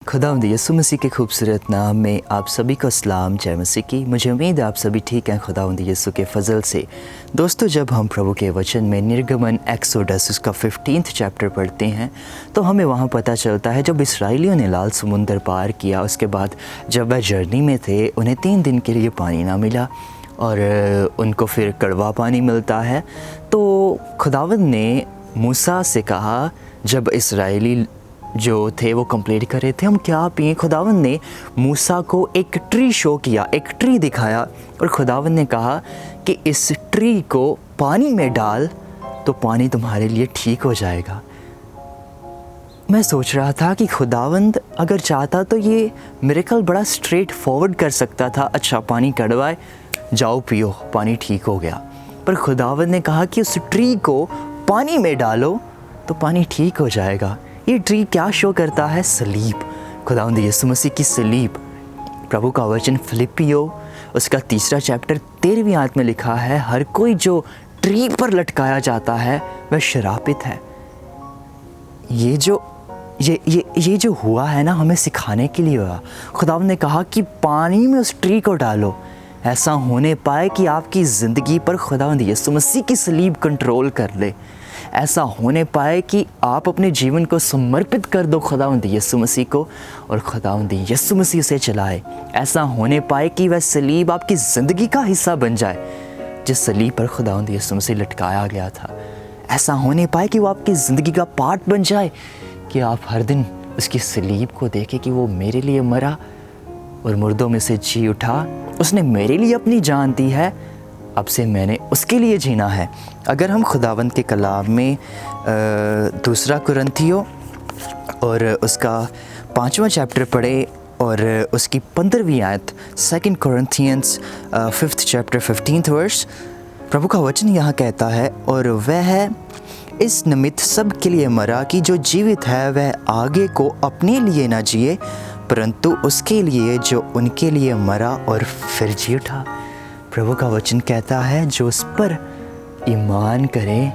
खुदावंद यीशु मसीह के खूबसूरत नाम में आप सभी को सलाम। जय मसीह की। मुझे उम्मीद है आप सभी ठीक हैं खुदावंद यीशु के फजल से। दोस्तों, जब हम प्रभु के वचन में निर्गमन एक्सोडस उसका 15th चैप्टर पढ़ते हैं तो हमें वहाँ पता चलता है जब इसराइलियों ने लाल समुंदर पार किया, उसके बाद जब वह जर्नी में थे उन्हें 3 दिन के लिए पानी ना मिला और उनको फिर कड़वा पानी मिलता है। तो खुदावंद ने मूसा से कहा, जब इसराइली जो थे वो कंप्लेंट कर रहे थे हम क्या पिए, खुदावंद ने मूसा को एक ट्री शो किया, एक ट्री दिखाया और खुदावंद ने कहा कि इस ट्री को पानी में डाल तो पानी तुम्हारे लिए ठीक हो जाएगा। मैं सोच रहा था कि खुदावंद अगर चाहता तो ये मिरेकल बड़ा स्ट्रेट फॉरवर्ड कर सकता था। अच्छा, पानी कड़वा है, जाओ पियो, पानी ठीक हो गया। पर खुदावंद ने कहा कि उस ट्री को पानी में डालो तो पानी ठीक हो जाएगा। ये ट्री क्या शो करता है? सलीब, खुदावंद यीशु मसीह की सलीब। प्रभु का वचन फिलिपियो उसका 3 चैप्टर 13वीं आयत में लिखा है, हर कोई जो ट्री पर लटकाया जाता है वह श्रापित है। ये जो हुआ है ना, हमें सिखाने के लिए हुआ। खुदावंद ने कहा कि पानी में उस ट्री को डालो, ऐसा होने पाए कि आपकी ज़िंदगी पर खुदावंद यीशु मसीह की सलीब कंट्रोल कर ले। ऐसा होने पाए कि आप अपने जीवन को समर्पित कर दो खुदावंद यीशु मसीह को और खुदावंद यीशु मसीह से चलाए। ऐसा होने पाए कि वह सलीब आपकी ज़िंदगी का हिस्सा बन जाए, जिस सलीब पर खुदावंद यीशु मसीह लटकाया गया था। ऐसा होने पाए कि वो आपकी ज़िंदगी का पार्ट बन जाए, कि आप हर दिन उसकी सलीब को देखें कि वो मेरे लिए मरा और मुर्दों में से जी उठा, उसने मेरे लिए अपनी जान दी है, अब से मैंने उसके लिए जीना है। अगर हम खुदावंद के कलाम में 2 कुरिन्थियों और उसका 5वां चैप्टर पढ़े और उसकी 15वीं आयत, 2 Corinthians 5th chapter 15th verse, प्रभु का वचन यहाँ कहता है, और वह इस निमित्त सब के लिए मरा कि जो जीवित है वह आगे को अपने लिए न जिए परंतु उसके लिए जो उनके लिए मरा और फिर जी उठा। प्रभु का वचन कहता है, जो उस पर ईमान करे,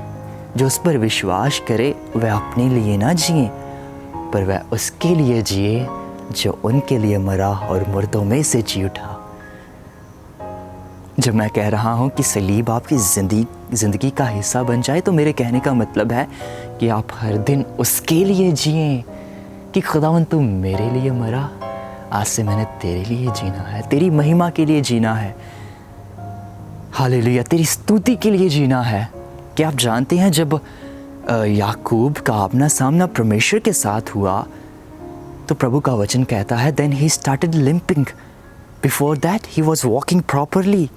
जो उस पर विश्वास करे, वह अपने लिए ना जिए पर वह उसके लिए जिए जो उनके लिए मरा और मुर्दों में से जी उठा। जब मैं कह रहा हूँ कि सलीब आपकी ज़िंदगी का हिस्सा बन जाए, तो मेरे कहने का मतलब है कि आप हर दिन उसके लिए जिए कि खुदावंद तू मेरे लिए मरा, आज से मैंने तेरे लिए जीना है, तेरी महिमा के लिए जीना है, हालेलुया, तेरी स्तुति के लिए जीना है। क्या आप जानते हैं जब याकूब का अपना सामना परमेश्वर के साथ हुआ तो प्रभु का वचन कहता है, then he started limping, before that he was walking properly.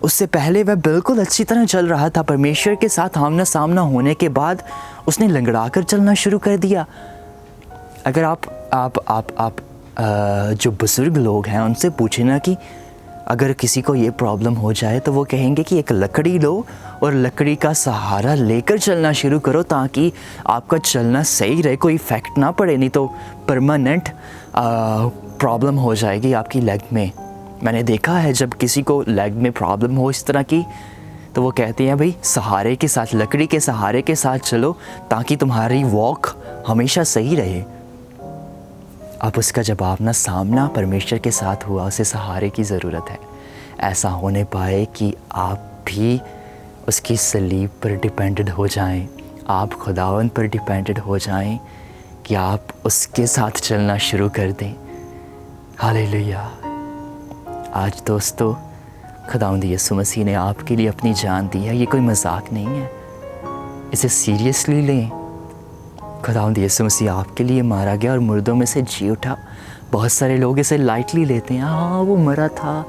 उससे पहले वह बिल्कुल अच्छी तरह चल रहा था। परमेश्वर के साथ आमना सामना होने के बाद उसने लंगड़ा कर चलना शुरू कर दिया। अगर आप जो बुजुर्ग लोग हैं उनसे पूछे ना कि अगर किसी को ये प्रॉब्लम हो जाए तो वो कहेंगे कि एक लकड़ी लो और लकड़ी का सहारा लेकर चलना शुरू करो ताकि आपका चलना सही रहे, कोई इफेक्ट ना पड़े, नहीं तो परमानेंट प्रॉब्लम हो जाएगी आपकी लेग में। मैंने देखा है जब किसी को लेग में प्रॉब्लम हो इस तरह की, तो वो कहते हैं भाई सहारे के साथ, लकड़ी के सहारे के साथ चलो ताकि तुम्हारी वॉक हमेशा सही रहे। अब उसका जवाब ना सामना परमेश्वर के साथ हुआ, उसे सहारे की ज़रूरत है। ऐसा होने पाए कि आप भी उसकी सलीब पर डिपेंडेड हो जाएं, आप खुदावंद पर डिपेंडेड हो जाएं, कि आप उसके साथ चलना शुरू कर दें। हालेलुया। आज दोस्तों, खुदावंद यीशु मसीह ने आपके लिए अपनी जान दी है, ये कोई मजाक नहीं है, इसे सीरियसली लें। खुदावंद यीशु मसीह आपके लिए मारा गया और मुर्दों में से जी उठा। बहुत सारे लोग इसे लाइटली लेते हैं, हाँ वो मरा था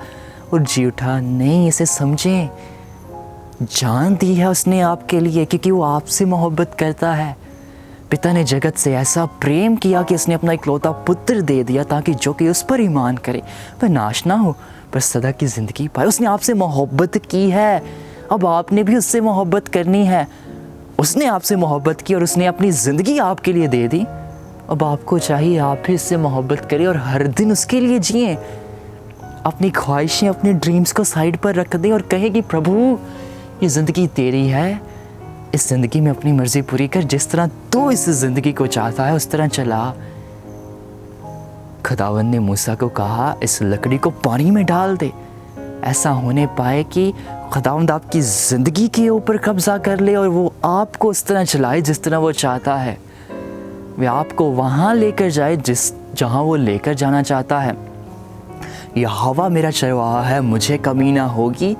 और जी उठा। नहीं, इसे समझें, जान दी है उसने आपके लिए क्योंकि वो आपसे मोहब्बत करता है। पिता ने जगत से ऐसा प्रेम किया कि उसने अपना इकलौता पुत्र दे दिया ताकि जो कि उस पर ईमान करे वह नाश ना हो पर सदा की ज़िंदगी पाए। उसने आपसे मोहब्बत की है, अब आपने भी उससे मोहब्बत करनी है। उसने आपसे मोहब्बत की और उसने अपनी ज़िंदगी आपके लिए दे दी। अब आपको चाहिए आप भी इससे मोहब्बत करें और हर दिन उसके लिए जिए। अपनी ख्वाहिशें, अपने ड्रीम्स को साइड पर रख दें और कहें कि प्रभु ये ज़िंदगी तेरी है, इस ज़िंदगी में अपनी मर्ज़ी पूरी कर, जिस तरह तू इस ज़िंदगी को चाहता है उस तरह चला। खुदावंद ने मूसा को कहा इस लकड़ी को पानी में डाल दे, ऐसा होने पाए कि खुदावंद आपकी ज़िंदगी के ऊपर कब्ज़ा कर ले और वो आपको उस तरह चलाए जिस तरह वो चाहता है। वह आपको वहाँ लेकर जाए जहाँ वो लेकर जाना चाहता है। यहोवा मेरा चरवाहा है, मुझे कमी ना होगी।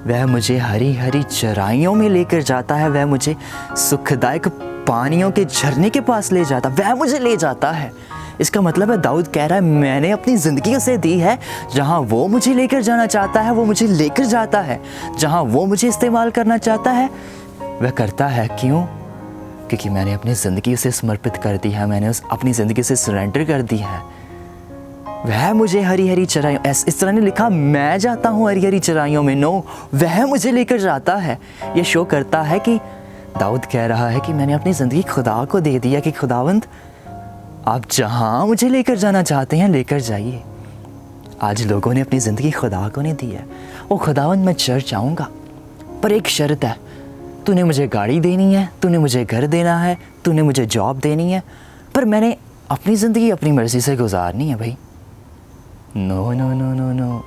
वह मुझे हरी हरी चराइयों में लेकर जाता है, वह मुझे सुखदायक पानियों के झरने के पास ले जाता, वह मुझे ले जाता है। इसका मतलब है दाऊद कह रहा है मैंने अपनी ज़िंदगी उसे दी है, जहाँ वो मुझे लेकर जाना चाहता है वो मुझे लेकर जाता है, जहाँ वो मुझे इस्तेमाल करना चाहता है वह करता है। क्यों? क्योंकि मैंने अपनी ज़िंदगी उसे समर्पित कर दी है, मैंने अपनी ज़िंदगी उसे सरेंडर कर दी है। वह मुझे हरी हरी चराइयों, इस तरह ने लिखा मैं जाता हूँ हरी हरी चराइयों में, नो, वह मुझे लेकर जाता है। ये शो करता है कि दाऊद कह रहा है कि मैंने अपनी ज़िंदगी खुदा को दे दिया कि खुदावंद आप जहाँ मुझे लेकर जाना चाहते हैं लेकर जाइए। आज लोगों ने अपनी ज़िंदगी खुदा को नहीं दी है। वो खुदावंद मैं चर्च आऊँगा पर एक शर्त है, तूने मुझे गाड़ी देनी है, तूने मुझे घर देना है, तूने मुझे जॉब देनी है, पर मैंने अपनी ज़िंदगी अपनी मर्ज़ी से गुजारनी है भाई। No no no no no,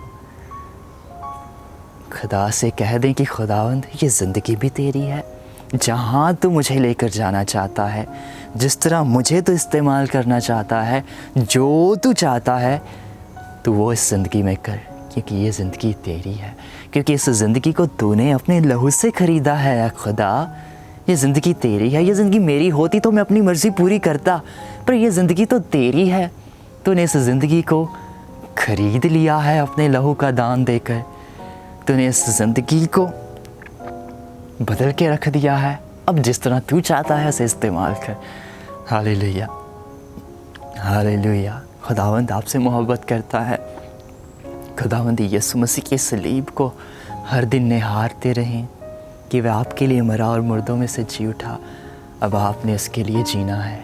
खुदा से कह दें कि खुदावंद ये ज़िंदगी भी तेरी है, जहाँ तू मुझे लेकर जाना चाहता है, जिस तरह मुझे तो इस्तेमाल करना चाहता है, जो तू चाहता है तू वो इस ज़िंदगी में कर, क्योंकि ये ज़िंदगी तेरी है, क्योंकि इस ज़िंदगी को तूने अपने लहू से ख़रीदा है। खुदा ये ज़िंदगी तेरी है, ये ज़िंदगी मेरी होती तो मैं अपनी मर्ज़ी पूरी करता, पर ये ज़िंदगी तो तेरी है। तूने इस ज़िंदगी को ख़रीद लिया है अपने लहू का दान देकर, तूने इस ज़िंदगी को बदल के रख दिया है, अब जिस तरह तू चाहता है उसे इस्तेमाल कर। Hallelujah, hallelujah. खुदावंद आपसे मोहब्बत करता है। खुदावंद यीशु मसीह के सलीब को हर दिन निहारते रहें कि वह आपके लिए मरा और मुर्दों में से जी उठा, अब आपने उसके लिए जीना है।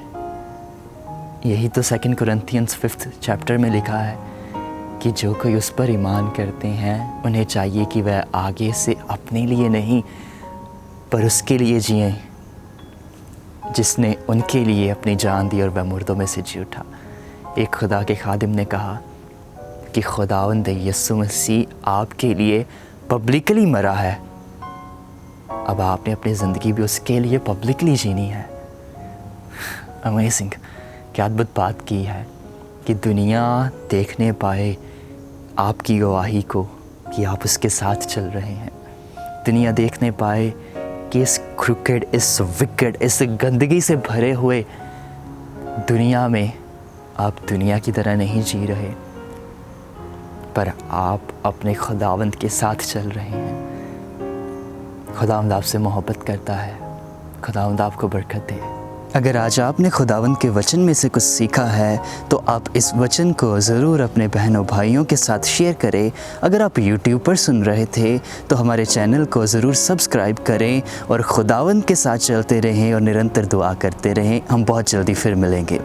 यही तो 2 कुरिन्थियंस 5 चैप्टर में लिखा है कि जो कोई उस पर ईमान करते हैं उन्हें चाहिए कि वह आगे से अपने लिए नहीं पर उसके लिए जिएं जिसने उनके लिए अपनी जान दी और वह मुर्दों में से जी उठा। एक खुदा के खादिम ने कहा कि खुदावंद यीशु मसीह आपके लिए पब्लिकली मरा है, अब आपने अपनी ज़िंदगी भी उसके लिए पब्लिकली जीनी है। अमेजिंग, क्या अद्भुत बात की है कि दुनिया देखने पाए आपकी गवाही को कि आप उसके साथ चल रहे हैं। दुनिया देखने पाए कि इस क्रिकेट, इस विकेट, इस गंदगी से भरे हुए दुनिया में आप दुनिया की तरह नहीं जी रहे, पर आप अपने खुदावंद के साथ चल रहे हैं। खुदावंद आपसे मोहब्बत करता है। खुदावंद आपको बरकत दे। अगर आज आपने खुदावंद के वचन में से कुछ सीखा है तो आप इस वचन को ज़रूर अपने बहनों भाइयों के साथ शेयर करें। अगर आप YouTube पर सुन रहे थे तो हमारे चैनल को ज़रूर सब्सक्राइब करें और खुदावंद के साथ चलते रहें और निरंतर दुआ करते रहें। हम बहुत जल्दी फिर मिलेंगे।